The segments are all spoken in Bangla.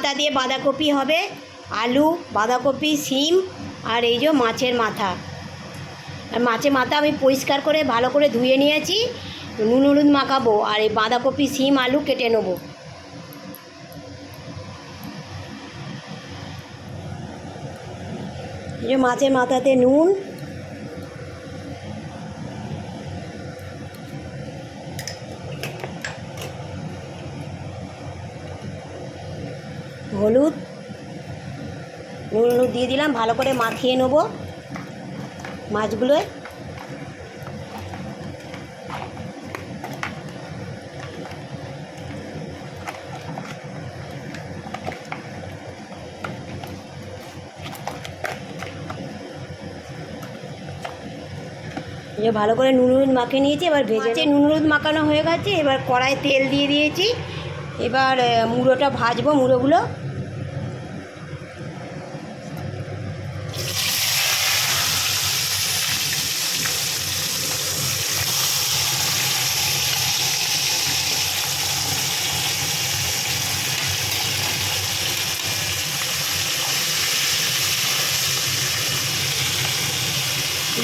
মাথা দিয়ে বাঁধাকপি হবে, আলু, বাঁধাকপি, শিম আর এই যে মাছের মাথা। আর মাছের মাথা আমি পরিষ্কার করে ভালো করে ধুয়ে নিয়েছি, নুন হলুদ মাখাবো আর এই বাঁধাকপি, শিম, আলু কেটে নেবো। এই যে মাছের মাথাতে নুন, হলুদ, নুন হলুদ দিয়ে দিলাম, ভালো করে মাখিয়ে নেব মাছগুলোয়। ভালো করে নুন হলুদ মাখিয়ে নিয়েছি, এবার ভেজে নুন হলুদ মাখানো হয়ে গেছে। এবার কড়াইয়ে তেল দিয়ে দিয়েছি, এবার মুড়োটা ভাজবো। মুড়োগুলো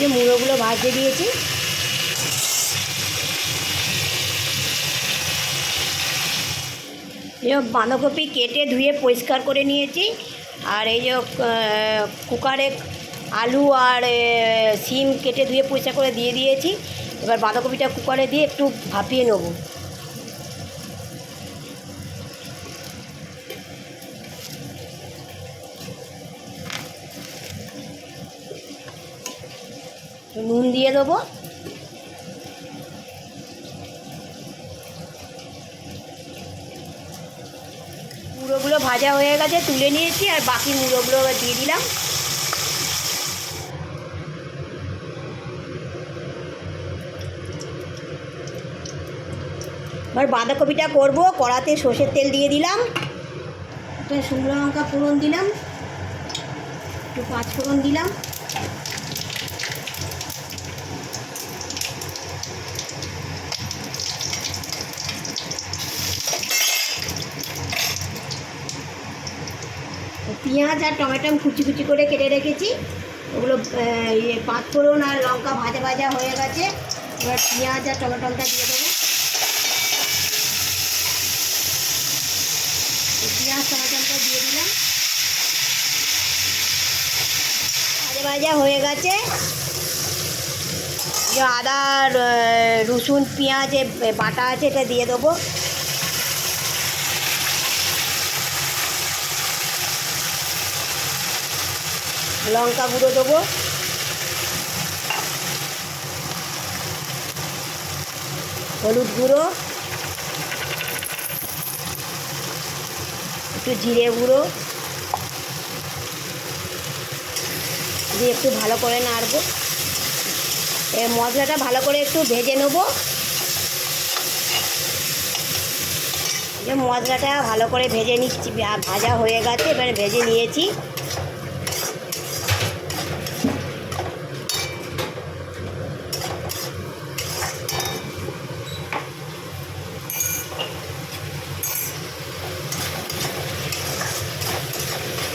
যে মুড়োগুলো ভাজে দিয়েছি। এই বাঁধাকপি কেটে ধুয়ে পরিষ্কার করে নিয়েছি, আর এই যে কুকারে আলু আর শিম কেটে ধুয়ে পরিষ্কার করে দিয়ে দিয়েছি। এবার বাঁধাকপিটা কুকারে দিয়ে একটু ভাপিয়ে নেব। নুন দিয়ে দেবো, মুড়োগুলো ভাজা হয়ে গেছে, তুলে নিয়েছি, আর বাকি মুড়োগুলো এবার দিয়ে দিলাম। এবার বাঁধাকপিটা করব। কড়াতে সর্ষের তেল দিয়ে দিলাম, একটা শুকনো লঙ্কা ফোড়ন দিলাম, একটু পাঁচ ফোড়ন দিলাম, পেঁয়াজ আর টমেটো কুচি কুচি করে কেটে রেখেছি, ওগুলো পাঁচ ফোড়ন আর লঙ্কা ভাজা ভাজা হয়ে গেছে। এবার পেঁয়াজ আর টমেটোটা দিয়ে দেবো। পেঁয়াজ টমেটোটা দিয়ে দিলাম, ভাজা ভাজা হয়ে গেছে। যে আদা রসুন পেঁয়াজ বাটা আছে এটা দিয়ে দেবো। লঙ্কা গুঁড়ো দেবো, হলুদ গুঁড়ো, একটু জিরে গুঁড়ো দিয়ে একটু ভালো করে নাড়বো। এই মশলাটা ভালো করে একটু ভেজে নেব। যে মশলাটা ভালো করে ভেজে নিচ্ছি, ভাজা হয়ে গেছে, এবারে ভেজে নিয়েছি।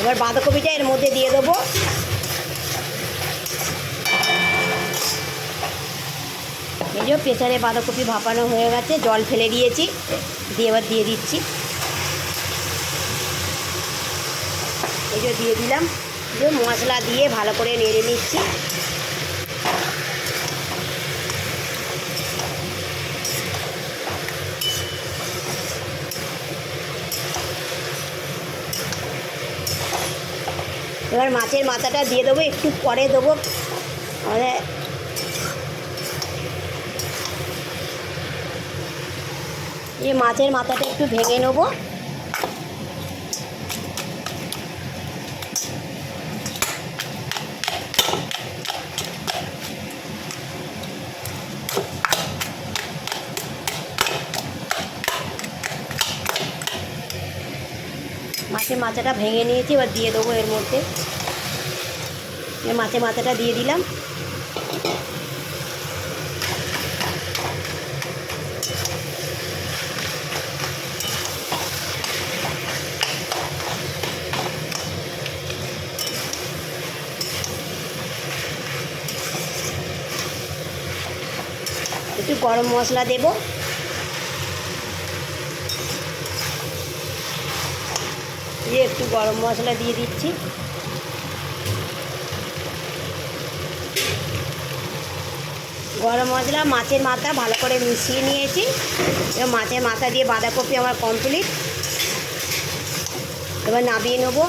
এবার বাঁধাকপিটা এর মধ্যে দিয়ে দেবো। এই যে প্রেসারে বাঁধাকপি ভাপানো হয়ে গেছে, জল ফেলে দিয়েছি, দিয়ে এবার দিয়ে দিচ্ছি। এই যে দিয়ে দিলাম, যে মশলা দিয়ে ভালো করে নেড়ে নিচ্ছি। এবার মাছের মাথাটা দিয়ে দেবো, একটু পরে দেবো। মানে এই মাছের মাথাটা একটু ভেঙে নেবো। মাছের মাথাটা ভেঙে নিয়েছি, এবার দিয়ে দেবো এর মধ্যে। মাছের মাথাটা দিয়ে দিলাম। একটু গরম মশলা দেব, একটু গরম মশলা দিয়ে দিচ্ছি। গরম মশলা, মাছের মাথা ভালো করে মিশিয়ে নিয়েছি। এবার মাছের মাথা দিয়ে বাঁধাকপি আমার কমপ্লিট। এবার নামিয়ে নেবো।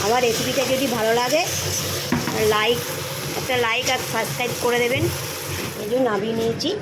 আমার রেসিপিটা যদি ভালো লাগে একটা লাইক আর সাবস্ক্রাইব করে দেবেন। এই জন্য নামিয়ে নিয়েছি।